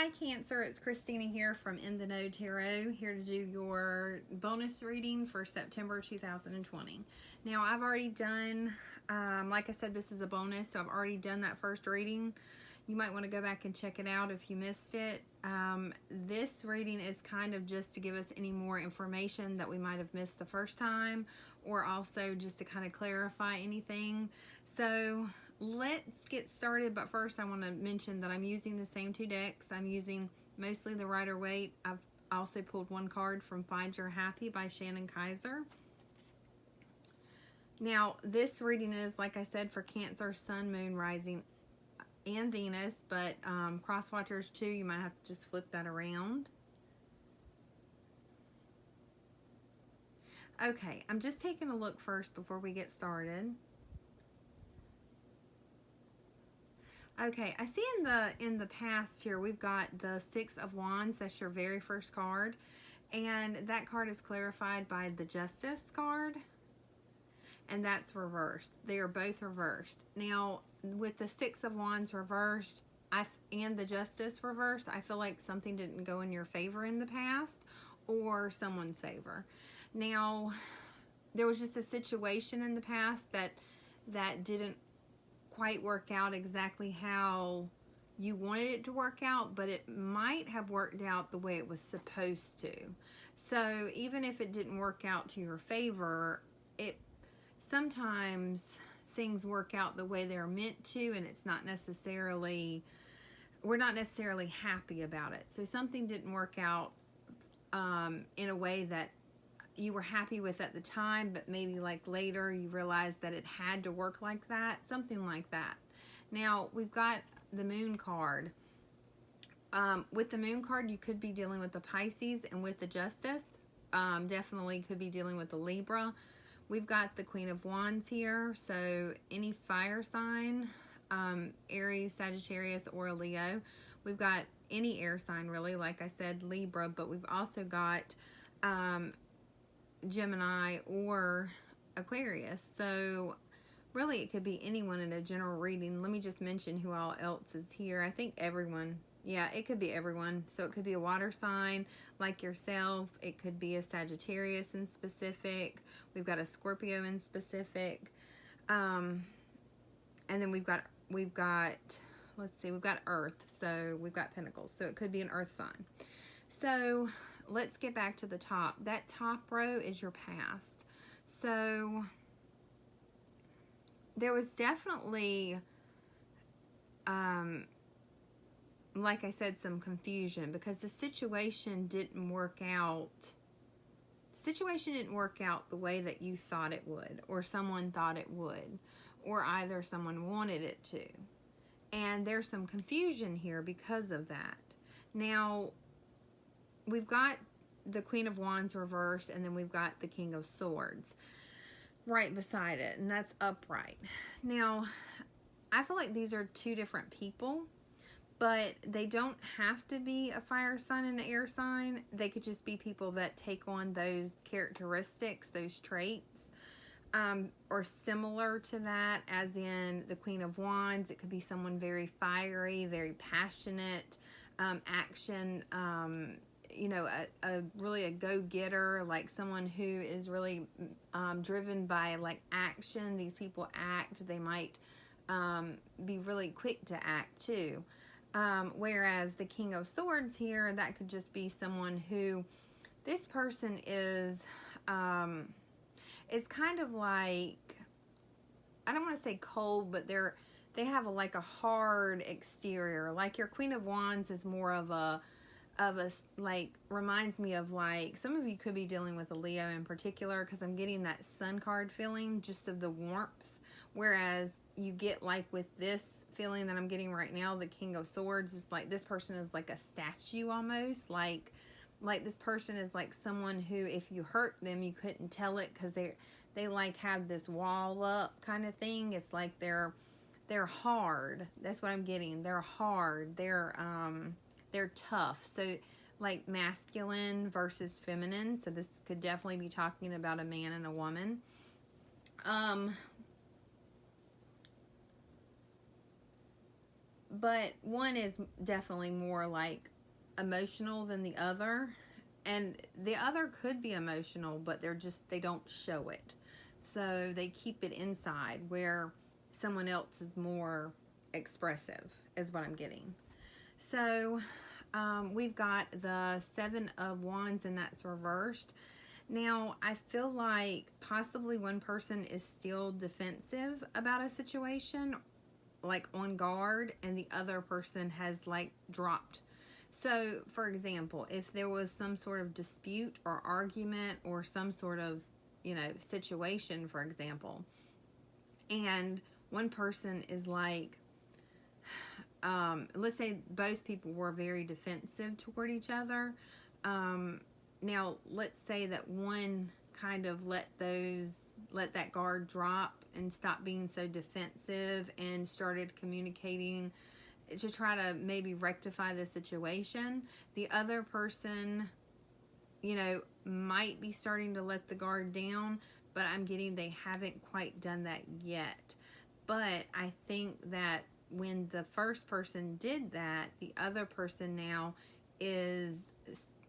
Hi Cancer, it's Christina here from In the Know Tarot, here to do your bonus reading for September 2020. Now I've already done, like I said, this is a bonus, so I've already done that first reading. You might want to go back and check it out if you missed it. This reading is kind of just to give us any more information that we might have missed the first time, or also just to kind of clarify anything. So let's get started, but first I want to mention that I'm using the same two decks. I'm using mostly the Rider-Waite. I've also pulled one card from Find Your Happy by Shannon Kaiser. Now, this reading is, like I said, for Cancer, Sun, Moon, Rising, and Venus, but cross watchers too, you might have to just flip that around. Okay, I'm just taking a look first before we get started. Okay, I see in the past here we've got the Six of Wands. That's your very first card, and that card is clarified by the Justice card, and that's reversed. They are both reversed. Now, with the Six of Wands reversed and the Justice reversed, I feel like something didn't go in your favor in the past or someone's favor. Now, there was just a situation in the past that didn't quite work out exactly how you wanted it to work out, but it might have worked out the way it was supposed to. So even if it didn't work out to your favor, sometimes things work out the way they're meant to, and we're not necessarily happy about it. So something didn't work out in a way that you were happy with at the time, but maybe like later you realized that it had to work like that, something like that. Now we've got the Moon card. With the Moon card, you could be dealing with the Pisces, and with the Justice, definitely could be dealing with the Libra. We've got the Queen of Wands here, so any fire sign, Aries, Sagittarius, or Leo. We've got any air sign really, like I said, Libra, but we've also got Gemini or Aquarius. So really it could be anyone in a general reading. Let me just mention who all else is here. I think everyone. Yeah, it could be everyone. So it could be a water sign like yourself. It could be a Sagittarius in specific. We've got a Scorpio in specific. And then we've got let's see, we've got Earth. So we've got Pentacles. So it could be an Earth sign. So let's get back to the top. That top row is your past. So there was definitely, like I said, some confusion because the situation didn't work out. Situation didn't work out the way that you thought it would, or someone thought it would, or either someone wanted it to. And there's some confusion here because of that. Now, we've got the Queen of Wands reversed, and then we've got the King of Swords right beside it, and that's upright. Now, I feel like these are two different people, but they don't have to be a fire sign and an air sign. They could just be people that take on those characteristics, those traits, or similar to that, as in the Queen of Wands. It could be someone very fiery, very passionate, action, you know, really a go-getter, like someone who is really driven by like action. These people act. They might be really quick to act too. Whereas the King of Swords here, that could just be someone who, this person is, it's kind of like, I don't want to say cold, but they have like a hard exterior. Like your Queen of Wands is more of a like, reminds me of like, some of you could be dealing with a Leo in particular, because I'm getting that Sun card feeling just of the warmth, whereas you get like with this feeling that I'm getting right now, the King of Swords is like, this person is like a statue almost, like this person is like someone who, if you hurt them, you couldn't tell it, because they like have this wall up kind of thing. It's like they're hard. That's what I'm getting. They're hard. They're tough. So like masculine versus feminine. So this could definitely be talking about a man and a woman. But one is definitely more like emotional than the other. And the other could be emotional, but they don't show it. So they keep it inside, where someone else is more expressive, is what I'm getting. So we've got the Seven of Wands, and that's reversed. Now, I feel like possibly one person is still defensive about a situation, like on guard, and the other person has like dropped. So, for example, if there was some sort of dispute or argument or some sort of, situation, for example, and one person is like, let's say both people were very defensive toward each other. Now, let's say that one kind of let that guard drop and stop being so defensive and started communicating to try to maybe rectify the situation. The other person, might be starting to let the guard down, but I'm getting they haven't quite done that yet. But I think that when the first person did that, the other person now is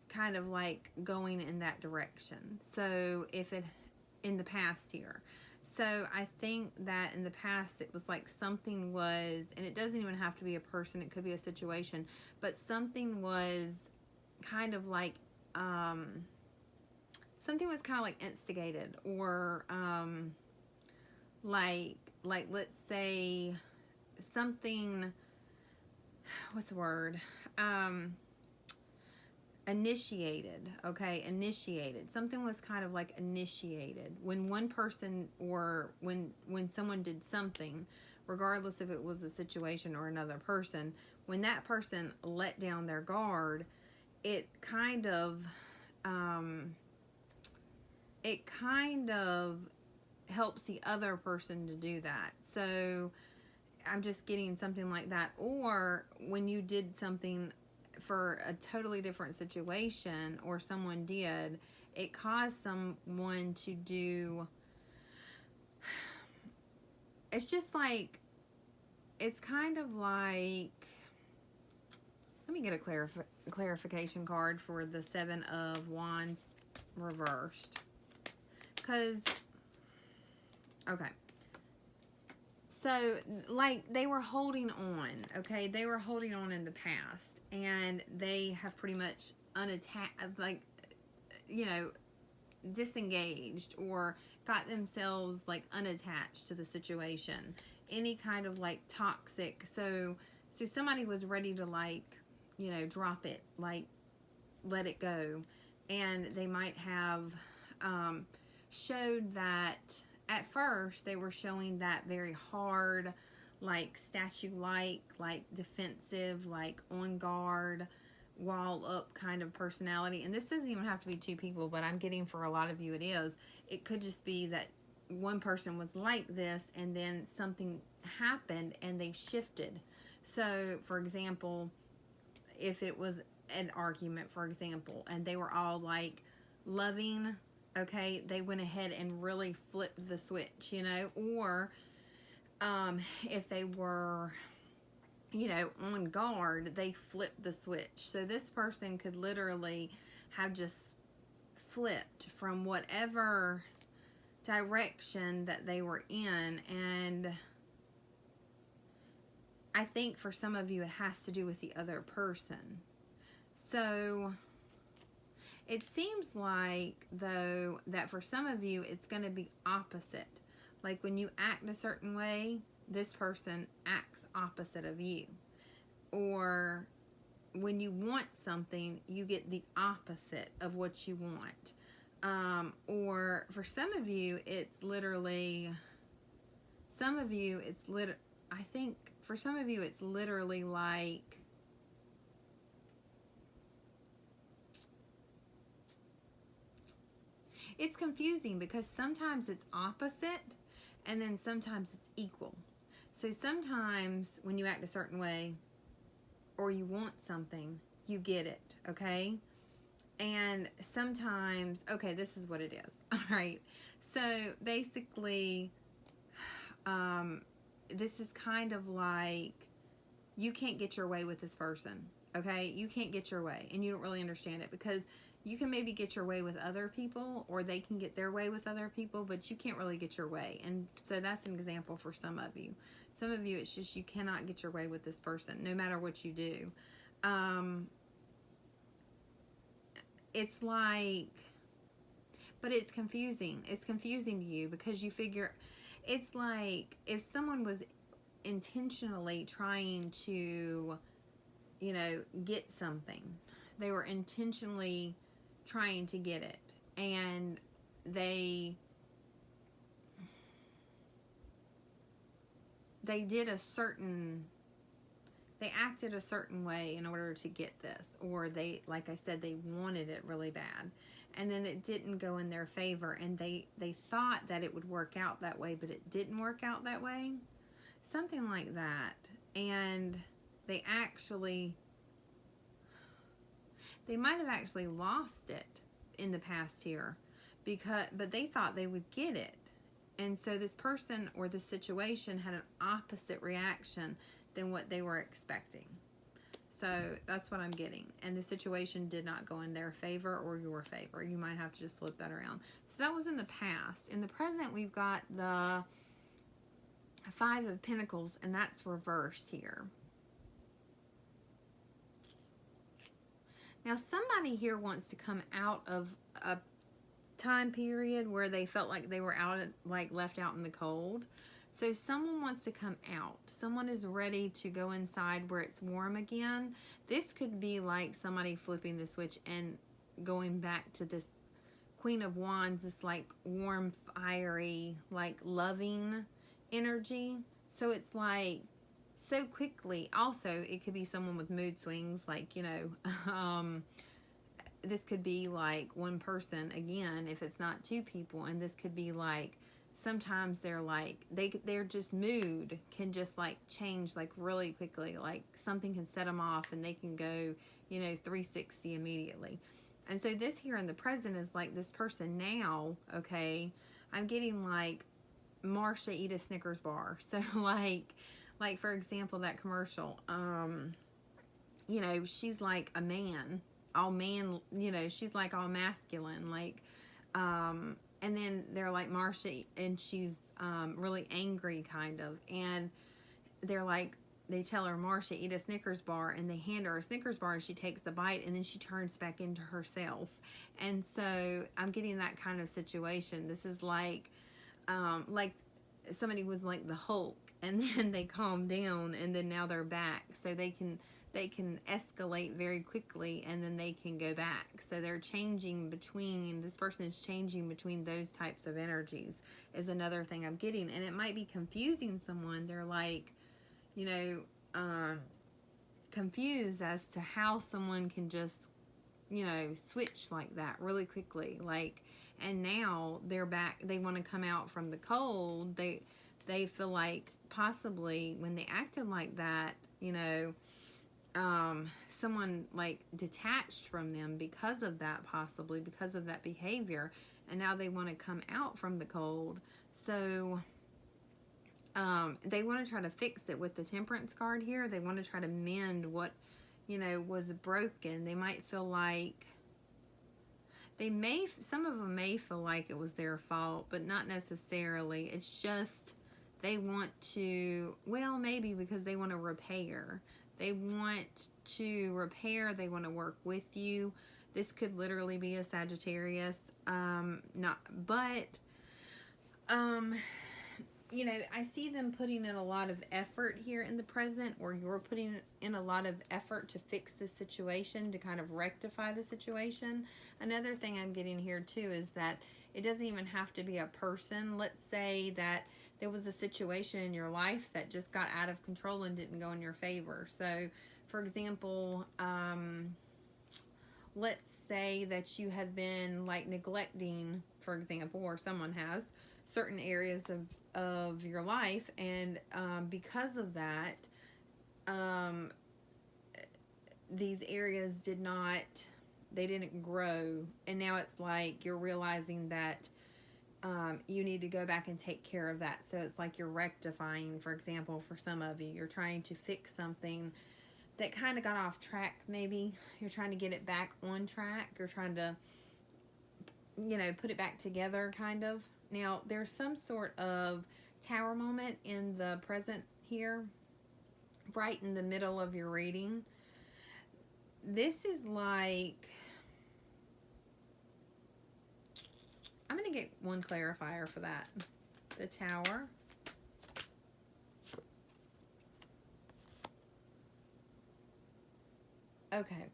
kind of like going in that direction. So in the past here. So I think that in the past it was like something was, and it doesn't even have to be a person, it could be a situation, but something was kind of like, instigated, or like let's say something, what's the word? Initiated. Something was kind of like initiated when one person, or when someone did something, regardless if it was a situation or another person, when that person let down their guard, it kind of helps the other person to do that. So I'm just getting something like that. Or when you did something for a totally different situation, or someone did, it caused someone to do, it's just like, it's kind of like, let me get a clarification card for the Seven of Wands reversed. Because, okay. So, like, they were holding on, okay? They were holding on in the past. And they have pretty much disengaged, or got themselves like unattached to the situation. Any kind of like toxic. So somebody was ready to like, drop it, like let it go. And they might have showed that at first they were showing that very hard, like statue-like, like defensive, like on guard, wall up kind of personality. And this doesn't even have to be two people, but I'm getting for a lot of you it is. It could just be that one person was like this, and then something happened and they shifted. So, for example, if it was an argument, for example, and they were all like loving, okay, they went ahead and really flipped the switch, or if they were, on guard, they flipped the switch. So this person could literally have just flipped from whatever direction that they were in. And I think for some of you it has to do with the other person. So it seems like, though, that for some of you it's going to be opposite. Like when you act a certain way, this person acts opposite of you. Or when you want something, you get the opposite of what you want. Or for some of you, it's literally, I think for some of you, it's literally like, it's confusing because sometimes it's opposite and then sometimes it's equal. So sometimes when you act a certain way or you want something, you get it, okay? And sometimes, okay, this is what it is, all right? So basically, this is kind of like you can't get your way with this person. Okay, you can't get your way, and you don't really understand it, because you can maybe get your way with other people, or they can get their way with other people, but you can't really get your way. And so that's an example for some of you. Some of you, it's just you cannot get your way with this person, no matter what you do. It's like, but it's confusing. It's confusing to you, because you figure, it's like if someone was intentionally trying to, get something. They were intentionally trying to get it, and they did they acted a certain way in order to get this, or they, like I said, they wanted it really bad, and then it didn't go in their favor, and they thought that it would work out that way, but it didn't work out that way, something like that. And they might have actually lost it in the past here, but they thought they would get it. And so this person or the situation had an opposite reaction than what they were expecting. So that's what I'm getting. And the situation did not go in their favor or your favor. You might have to just flip that around. So that was in the past. In the present, we've got the Five of Pentacles, and that's reversed here. Now, somebody here wants to come out of a time period where they felt like they were left out in the cold. So someone wants to come out. Someone is ready to go inside where it's warm again. This could be like somebody flipping the switch and going back to this Queen of Wands, this like warm, fiery, like loving energy. So it's like so quickly. Also, it could be someone with mood swings, like, this could be like one person again, if it's not two people, and this could be like, sometimes they're like, their just mood can just like change like really quickly, like something can set them off and they can go 360 immediately. And so this here in the present is like this person now. Okay, I'm getting like Marsha, eat a Snickers bar. So like for example, that commercial, she's like a man, all man, she's like all masculine, like, and then they're like Marsha, and she's really angry kind of, and they're like, they tell her, Marsha, eat a Snickers bar, and they hand her a Snickers bar, and she takes a bite, and then she turns back into herself. And so I'm getting that kind of situation. This is like somebody was like the Hulk, and then they calmed down, and then now they're back. So they can escalate very quickly, and then they can go back. So they're changing between, this person is changing between those types of energies, is another thing I'm getting. And it might be confusing someone. They're like, confused as to how someone can just, switch like that really quickly. Like, and now they're back. They want to come out from the cold. They feel like possibly when they acted like that, someone like detached from them because of that, possibly because of that behavior, and now they want to come out from the cold. So they want to try to fix it with the Temperance card here. They want to try to mend what was broken. They might feel like some of them may feel like it was their fault, but not necessarily. It's just they want to, well, maybe because they want to repair. They want to repair. They want to work with you. This could literally be a Sagittarius. I see them putting in a lot of effort here in the present, or you're putting in a lot of effort to fix the situation, to kind of rectify the situation. Another thing I'm getting here too is that it doesn't even have to be a person. Let's say that there was a situation in your life that just got out of control and didn't go in your favor. So, for example, let's say that you have been like neglecting, for example, or someone has, certain areas of your life, and because of that, these areas didn't grow, and now it's like you're realizing that you need to go back and take care of that. So it's like you're rectifying, for example, for some of you, you're trying to fix something that kind of got off track. Maybe you're trying to get it back on track. You're trying to, put it back together, kind of. Now, there's some sort of tower moment in the present here, right in the middle of your reading. This is like, I'm going to get one clarifier for that. The tower. Okay.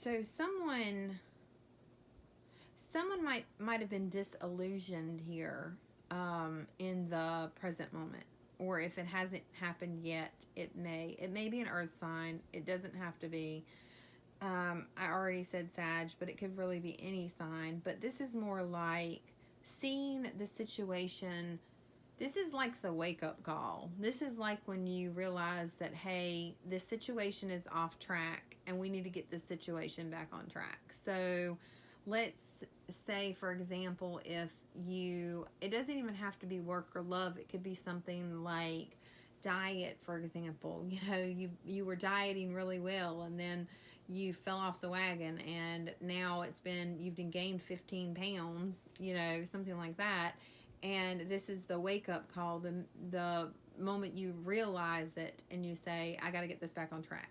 So someone might have been disillusioned here in the present moment. Or if it hasn't happened yet, it may be an earth sign. It doesn't have to be. I already said Sag, but it could really be any sign. But this is more like seeing the situation. This is like the wake-up call. This is like when you realize that, hey, this situation is off track and we need to get this situation back on track. So let's say, for example, if it doesn't even have to be work or love. It could be something like diet, for example. You were dieting really well, and then you fell off the wagon, and now you've gained 15 pounds, something like that. And this is the wake-up call, the moment you realize it and you say, I got to get this back on track,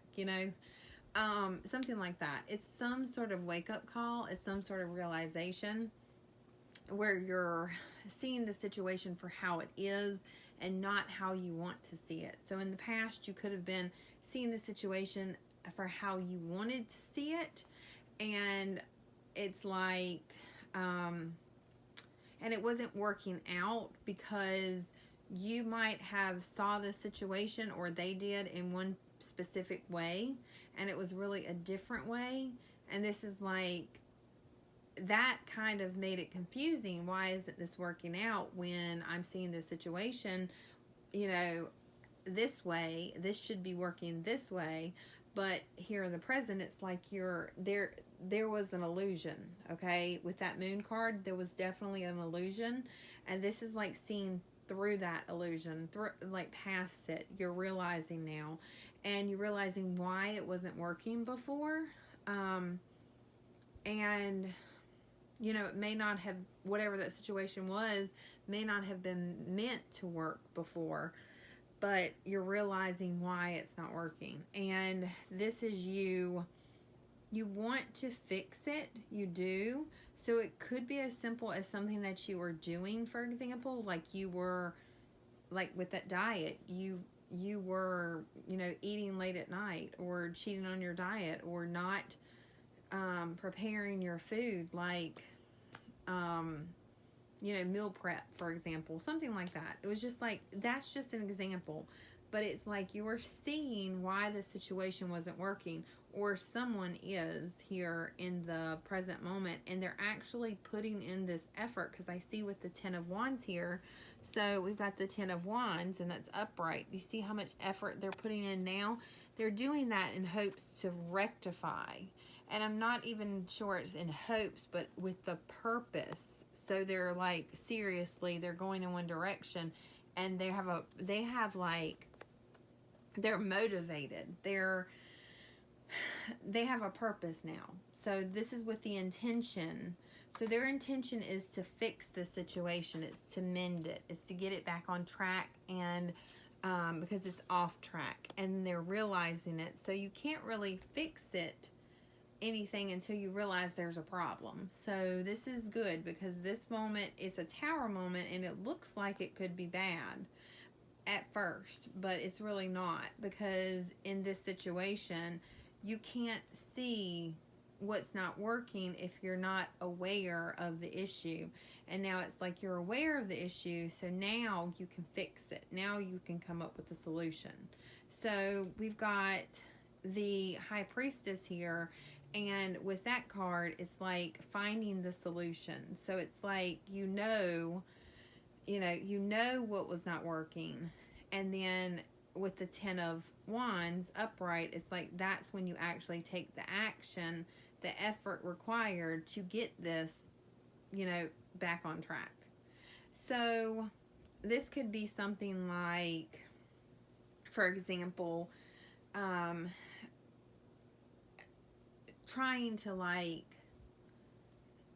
something like that. It's some sort of wake-up call. It's some sort of realization where you're seeing the situation for how it is and not how you want to see it. So in the past, you could have been seeing the situation for how you wanted to see it, and it's like, and it wasn't working out because you might have saw the situation, or they did, in one specific way, and it was really a different way. And this is like, that kind of made it confusing. Why isn't this working out when I'm seeing the situation, this way? This should be working this way. But here in the present, it's like there was an illusion, okay? With that moon card, there was definitely an illusion. And this is like seeing through that illusion, like past it. You're realizing now. And you're realizing why it wasn't working before. And it may not have, whatever that situation was, may not have been meant to work before, but you're realizing why it's not working. And this is you want to fix it, you do. So it could be as simple as something that you were doing, for example, like you were, like with that diet, you were, eating late at night, or cheating on your diet, or not preparing your food, like, meal prep, for example, something like that. It was just like, that's just an example, but it's like you were seeing why the situation wasn't working, or someone is here in the present moment, and they're actually putting in this effort, because I see with the 10 of Wands here, so we've got the 10 of Wands, and that's upright. You see how much effort they're putting in now? They're doing that in hopes to rectify. And I'm not even sure it's in hopes, but with the purpose. So they're like, seriously, they're going in one direction, and they're motivated. They have a purpose now. So this is with the intention. So their intention is to fix the situation. It's to mend it. It's to get it back on track, and because it's off track, and they're realizing it. So you can't really fix anything until you realize there's a problem. So this is good, because this moment, it's a tower moment, and it looks like it could be bad at first, but it's really not, because in this situation, you can't see what's not working if you're not aware of the issue. And now it's like you're aware of the issue, so now you can fix it. Now you can come up with a solution. So we've got the High Priestess here, and with that card, it's like finding the solution. So it's like, you know what was not working. And then with the 10 of Wands upright, it's like, that's when you actually take the action, the effort required to get this, back on track. So this could be something like, for example, um, trying to, like,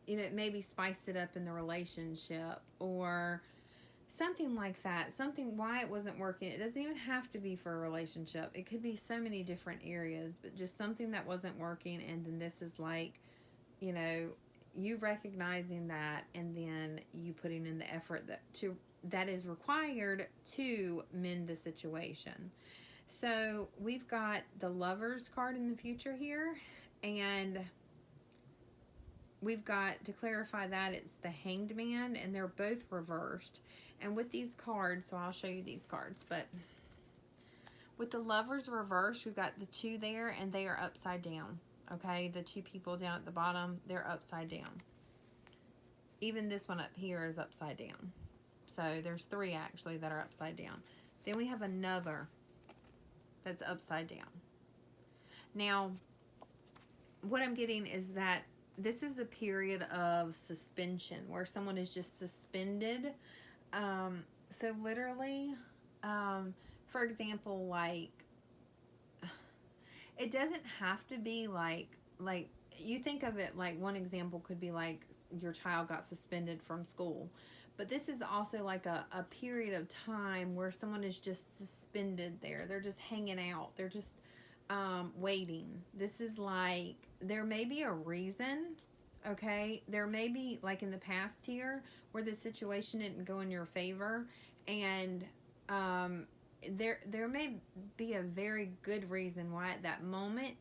maybe spice it up in the relationship, or something like that. Something why it wasn't working. It doesn't even have to be for a relationship. It could be so many different areas, but just something that wasn't working. And then this is like, you know, you recognizing that, and then you putting in the effort that is required to mend the situation. So we've got the Lovers card in the future here, and we've got, to clarify that, it's the Hanged Man, and they're both reversed. And with these cards, so I'll show you these cards, but with the Lovers reversed, we've got the two there, and they are upside down. Okay, the two people down at the bottom, they're upside down. Even this one up here is upside down. So there's three actually that are upside down. Then we have another that's upside down. Now, what I'm getting is that this is a period of suspension where someone is just suspended. So literally, for example, like, it doesn't have to be like you think of it like, one example could be like your child got suspended from school. But this is also like a period of time where someone is just suspended there. They're just hanging out. They're just waiting. This is like, there may be a reason, okay? There may be, like in the past here, where the situation didn't go in your favor, and there may be a very good reason why at that moment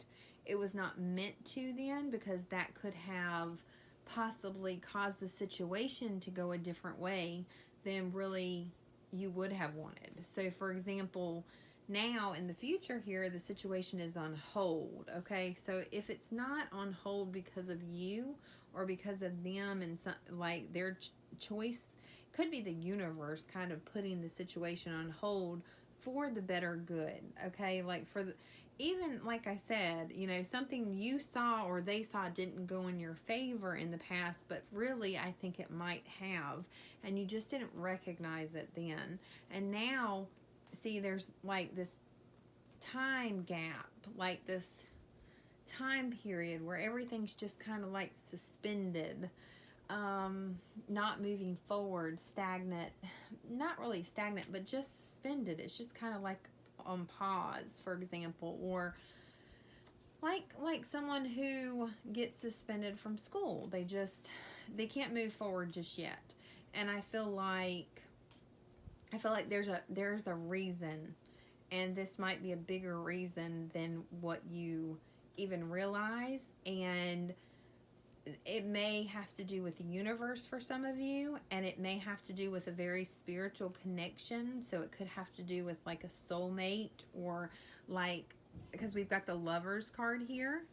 it was not meant to then, because that could have possibly caused the situation to go a different way than really you would have wanted. So for example, now in the future here, the situation is on hold, okay? So if it's not on hold because of you or because of them and some, like their choice, could be the universe kind of putting the situation on hold for the better good, okay? Like for the, even like I said, something you saw or they saw didn't go in your favor in the past, but really I think it might have, and you just didn't recognize it then. And now, see, there's like this time gap, like this time period where everything's just kind of like suspended, not moving forward, stagnant, not really stagnant, but just suspended. It's just kind of like on pause, for example, or like someone who gets suspended from school. They can't move forward just yet. And I feel like there's a reason, and this might be a bigger reason than what you even realize, and it may have to do with the universe for some of you, and it may have to do with a very spiritual connection. So it could have to do with like a soulmate, or like, because we've got the Lovers card here,